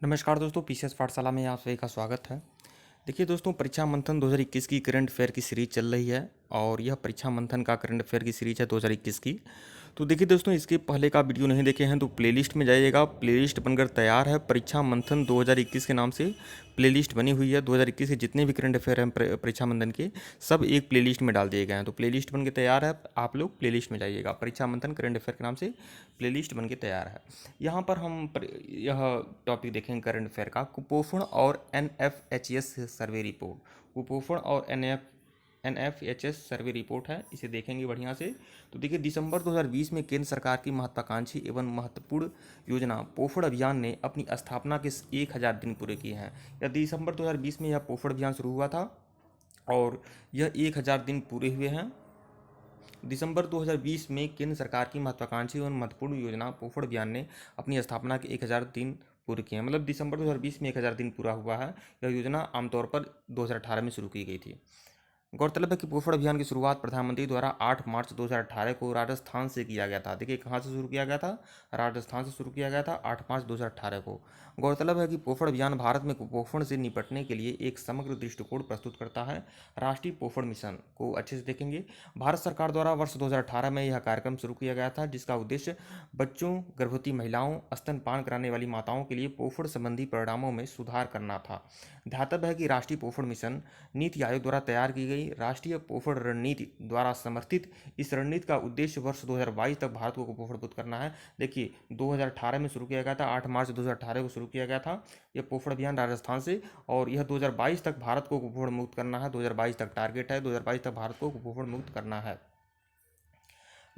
नमस्कार दोस्तों, पीसीएस पाठशाला में आप सभी का स्वागत है। देखिए दोस्तों, परीक्षा मंथन 2021 की करंट अफेयर की सीरीज चल रही है और यह परीक्षा मंथन का करंट अफेयर की सीरीज है 2021 की। तो देखिए दोस्तों, इसके पहले का वीडियो नहीं देखे हैं तो प्लेलिस्ट में जाइएगा। प्लेलिस्ट बनकर तैयार है, परीक्षा मंथन 2021 के नाम से प्लेलिस्ट बनी हुई है। 2021 के जितने भी करंट अफेयर हैं परीक्षा मंथन के, सब एक प्लेलिस्ट में डाल दिए गए हैं। तो प्लेलिस्ट बन के तैयार है, आप लोग प्लेलिस्ट में जाइएगा। परीक्षा मंथन करंट अफेयर के नाम से प्लेलिस्ट बन के तैयार है। यहाँ पर यह टॉपिक देखेंगे करंट अफेयर का, कुपोषण और एनएफएचएस सर्वे रिपोर्ट। कुपोषण और एनएफएचएस सर्वे रिपोर्ट है, इसे देखेंगे बढ़िया से। तो देखिए, दिसंबर 2020 में केंद्र सरकार की महत्वाकांक्षी एवं महत्वपूर्ण योजना पोषण अभियान ने अपनी स्थापना के 1000 दिन पूरे किए हैं। यह दिसंबर 2020 में यह पोषण अभियान शुरू हुआ था और यह 1000 दिन पूरे हुए हैं। दिसंबर 2020 में केंद्र सरकार की महत्वाकांक्षी एवं महत्वपूर्ण योजना पोषण अभियान ने अपनी स्थापना के 1000 दिन पूरे किए हैं। मतलब दिसंबर 2020 में 1000 दिन पूरा हुआ है। यह योजना आमतौर पर 2018 में शुरू की गई थी। गौरतलब है कि पोषण अभियान की शुरुआत प्रधानमंत्री द्वारा 8 मार्च 2018 को राजस्थान से किया गया था। देखिए, कहाँ से शुरू किया गया था? राजस्थान से शुरू किया गया था 8 मार्च 2018 को। गौरतलब है कि पोषण अभियान भारत में कुपोषण से निपटने के लिए एक समग्र दृष्टिकोण प्रस्तुत करता है। राष्ट्रीय पोषण मिशन को अच्छे से देखेंगे। भारत सरकार द्वारा वर्ष 2018 में यह कार्यक्रम शुरू किया गया था, जिसका उद्देश्य बच्चों, गर्भवती महिलाओं, स्तनपान कराने वाली माताओं के लिए पोषण संबंधी परिणामों में सुधार करना था। ध्यातव्य है कि राष्ट्रीय पोषण मिशन नीति आयोग द्वारा तैयार की गई राष्ट्रीय पोषण रणनीति द्वारा समर्थित इस रणनीति का उद्देश्य वर्ष 2022 तक भारत को कुपोषण मुक्त करना है। देखिए, 2018 में शुरू किया गया था, 8 मार्च 2018 को शुरू किया गया था यह पोषण अभियान राजस्थान से, और यह 2022 तक भारत को कुपोषण मुक्त करना है। 2022 तक टारगेट है, 2022 तक भारत को कुपोषण मुक्त करना है।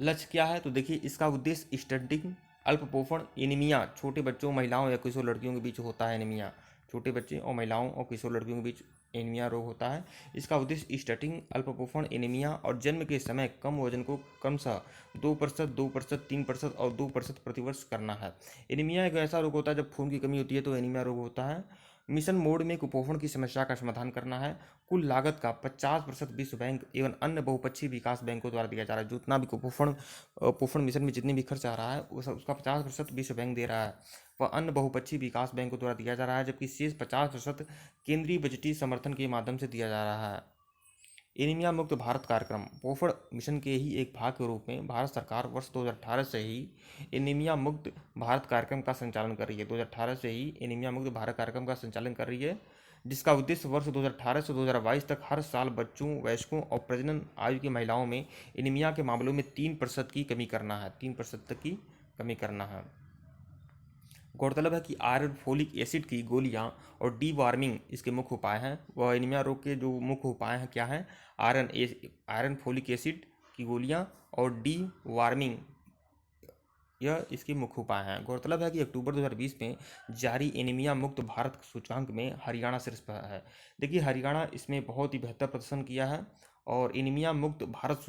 लक्ष्य क्या है? तो देखिए, इसका उद्देश्य स्टंटिंग, अल्पपोषण, एनीमिया, छोटे बच्चों, महिलाओं या किशोर लड़कियों के बीच होता है एनीमिया। छोटे बच्चे और महिलाओं और किशोर लड़कियों के बीच एनीमिया रोग होता है। इसका उद्देश्य स्टंटिंग, अल्पपोषण, एनीमिया और जन्म के समय कम वजन को क्रमशः 2%, 2%, 3% और 2% प्रतिवर्ष करना है। एनीमिया एक ऐसा रोग होता है जब खून की कमी होती है तो एनीमिया रोग होता है। मिशन मोड में कुपोषण की समस्या का समाधान करना है। कुल लागत का 50% विश्व बैंक एवं अन्य बहुपक्षीय विकास बैंकों द्वारा दिया जा रहा है। जितना भी पोषण मिशन में जितने भी खर्च आ रहा है उसका 50% विश्व बैंक दे रहा है, वह अन्य बहुपक्षीय विकास बैंकों द्वारा दिया जा रहा है, जबकि शेष 50% केंद्रीय बजटीय समर्थन के माध्यम से दिया जा रहा है। एनीमिया मुक्त भारत कार्यक्रम पोषण मिशन के ही एक भाग के रूप में भारत सरकार वर्ष 2018 से ही एनीमिया मुक्त भारत कार्यक्रम का संचालन कर रही है। 2018 से ही एनीमिया मुक्त भारत कार्यक्रम का संचालन कर रही है, जिसका उद्देश्य वर्ष 2018 से 2022 तक हर साल बच्चों, वयस्कों और प्रजनन आयु की महिलाओं में एनीमिया के मामलों में 3% की कमी करना है। 3% तक की कमी करना है। गौरतलब है कि आयरन फोलिक एसिड की गोलियां और डी वार्मिंग इसके मुख्य उपाय हैं। वह एनीमिया रोग के जो मुख्य उपाय हैं क्या हैं? आयरन फोलिक एसिड की गोलियां और डी वार्मिंग, यह इसके मुख्य उपाय हैं। गौरतलब है कि अक्टूबर 2020 में जारी एनीमिया मुक्त भारत सूचकांक में हरियाणा शीर्ष पर है। देखिए, हरियाणा इसमें बहुत ही बेहतर प्रदर्शन किया है और एनीमिया मुक्त भारत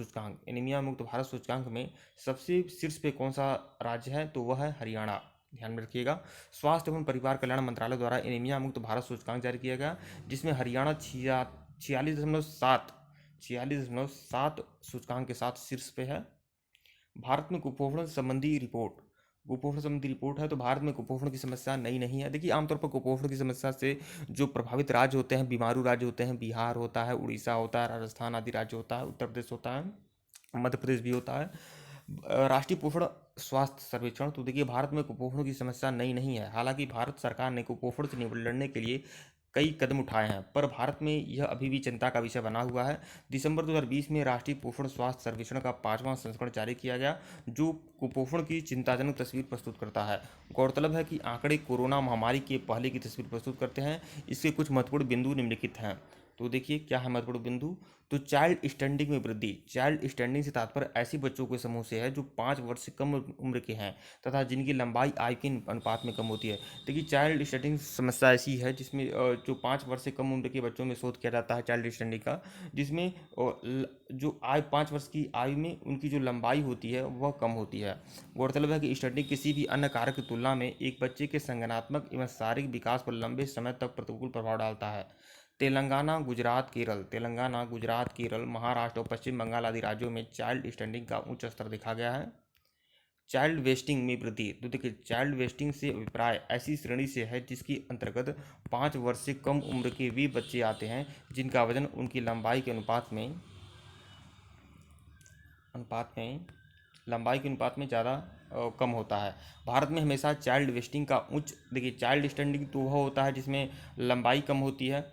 सूचकांक में सबसे शीर्ष पे कौन सा राज्य है? तो वह है हरियाणा। ध्यान में रखिएगा। स्वास्थ्य एवं परिवार कल्याण मंत्रालय द्वारा एनीमिया मुक्त भारत सूचकांक जारी किया गया, जिसमें हरियाणा 46.7 सूचकांक के साथ शीर्ष पे है। भारत में कुपोषण संबंधी रिपोर्ट है। तो भारत में कुपोषण की समस्या नई नहीं है। देखिए, आमतौर पर कुपोषण की समस्या से जो प्रभावित राज्य होते हैं, बीमारू राज्य होते हैं, बिहार होता है, उड़ीसा होता है, राजस्थान आदि राज्य होता है, उत्तर प्रदेश होता है, मध्य प्रदेश भी होता है। राष्ट्रीय पोषण स्वास्थ्य सर्वेक्षण, तो देखिए, भारत में कुपोषण की समस्या नई नहीं है। हालांकि भारत सरकार ने कुपोषण से लड़ने के लिए कई कदम उठाए हैं, पर भारत में यह अभी भी चिंता का विषय बना हुआ है। दिसंबर 2020 में राष्ट्रीय पोषण स्वास्थ्य सर्वेक्षण का 5वां संस्करण जारी किया गया, जो कुपोषण की चिंताजनक तस्वीर प्रस्तुत करता है। गौरतलब है कि आंकड़े कोरोना महामारी के पहले की तस्वीर प्रस्तुत करते हैं। इसके कुछ महत्वपूर्ण बिंदु निम्नलिखित हैं। तो देखिए, क्या है महत्वपूर्ण बिंदु? तो चाइल्ड स्टैंडिंग में वृद्धि। चाइल्ड स्टैंडिंग से तात्पर्य ऐसे बच्चों के समूह से है जो 5 वर्ष से कम उम्र के हैं तथा जिनकी लंबाई आयु के अनुपात में कम होती है। देखिए, चाइल्ड स्टैंडिंग समस्या ऐसी है जिसमें जो 5 वर्ष से कम उम्र के बच्चों में शोध किया जाता है चाइल्ड स्टैंडिंग का, जिसमें जो आयु 5 वर्ष की आयु में उनकी जो लंबाई होती है वह कम होती है। गौरतलब है कि स्टैंडिंग किसी भी अन्य कारक की तुलना में एक बच्चे के संज्ञानात्मक एवं शारीरिक विकास पर लंबे समय तक प्रतिकूल प्रभाव डालता है। तेलंगाना, गुजरात, केरल, महाराष्ट्र और पश्चिम बंगाल आदि राज्यों में चाइल्ड स्टैंडिंग का उच्च स्तर देखा गया है। चाइल्ड वेस्टिंग में वृद्धि। तो देखिए चाइल्ड वेस्टिंग से अभिप्राय ऐसी श्रेणी से है जिसकी अंतर्गत 5 वर्ष से कम उम्र के वे बच्चे आते हैं जिनका वजन उनकी लंबाई के अनुपात में ज़्यादा कम होता है। भारत में हमेशा चाइल्ड वेस्टिंग का उच्च, देखिए चाइल्ड स्टैंडिंग तो वह होता है जिसमें लंबाई कम होती है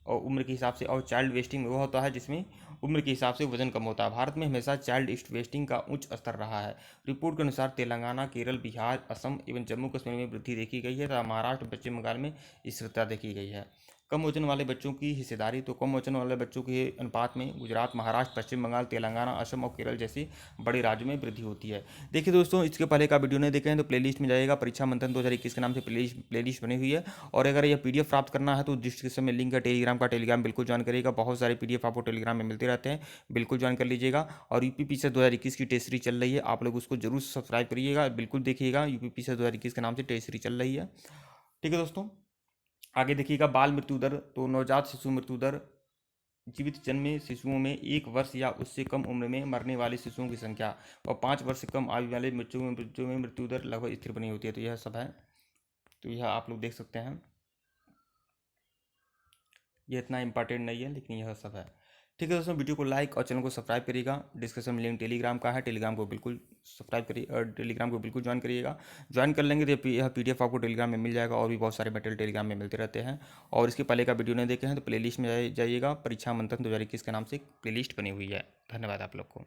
और उम्र के हिसाब से, और चाइल्ड वेस्टिंग वह होता है जिसमें उम्र के हिसाब से वजन कम होता है। भारत में हमेशा चाइल्ड वेस्टिंग का उच्च स्तर रहा है। रिपोर्ट के अनुसार तेलंगाना, केरल, बिहार, असम एवं जम्मू कश्मीर में वृद्धि देखी गई है तथा महाराष्ट्र, पश्चिम बंगाल में स्थिरता देखी गई है। कम वजन वाले बच्चों की हिस्सेदारी, तो कम वजन वाले बच्चों के अनुपात में गुजरात, महाराष्ट्र, पश्चिम बंगाल, तेलंगाना, असम और केरल जैसे बड़े राज्यों में वृद्धि होती है। देखिए दोस्तों, इसके पहले का वीडियो नहीं देखे हैं तो प्लेलिस्ट में जाइएगा, परीक्षा मंथन 2021 के नाम से प्लेलिस्ट बनी हुई है। और अगर यह पीडीएफ प्राप्त करना है तो डिस्क्रिप्शन में लिंक है टेलीग्राम का, टेलीग्राम बिल्कुल ज्वाइन करिएगा। बहुत सारे पीडीएफ आपको टेलीग्राम में मिलते रहते हैं, बिल्कुल ज्वाइन कर लीजिएगा। और यूपीपी से 2021 की टेस्ट सीरीज चल रही है, आप लोग उसको जरूर सब्सक्राइब करिएगा, बिल्कुल देखिएगा। यूपीपी से 2021 के नाम से टेस्ट सीरीज चल रही है। ठीक है दोस्तों, आगे देखिएगा बाल मृत्यु दर। तो नवजात शिशु मृत्यु दर, जीवित जन्मे शिशुओं में 1 वर्ष या उससे कम उम्र में मरने वाले शिशुओं की संख्या और 5 वर्ष से कम आयु वाले बच्चों में मृत्यु दर लगभग स्थिर बनी होती है। तो यह सब है, तो यह आप लोग देख सकते हैं। यह इतना इंपॉर्टेंट नहीं है लेकिन यह सब है। ठीक है दोस्तों, वीडियो को लाइक और चैनल को सब्सक्राइब करिएगा। डिस्क्रिप्शन में लिंक टेलीग्राम का है, टेलीग्राम को बिल्कुल सब्सक्राइब करिए और टेलीग्राम को बिल्कुल ज्वाइन करिएगा। ज्वाइन कर लेंगे तो यह पीडीएफ आपको टेलीग्राम में मिल जाएगा और भी बहुत सारे मटेरियल टेलीग्राम में मिलते रहते हैं। और इसके पहले का वीडियो नहीं देखे हैं तो प्लेलिस्ट में जाइएगा, परीक्षा मंथन 2021 के नाम से एक प्लेलिस्ट बनी हुई है। धन्यवाद आप लोग को।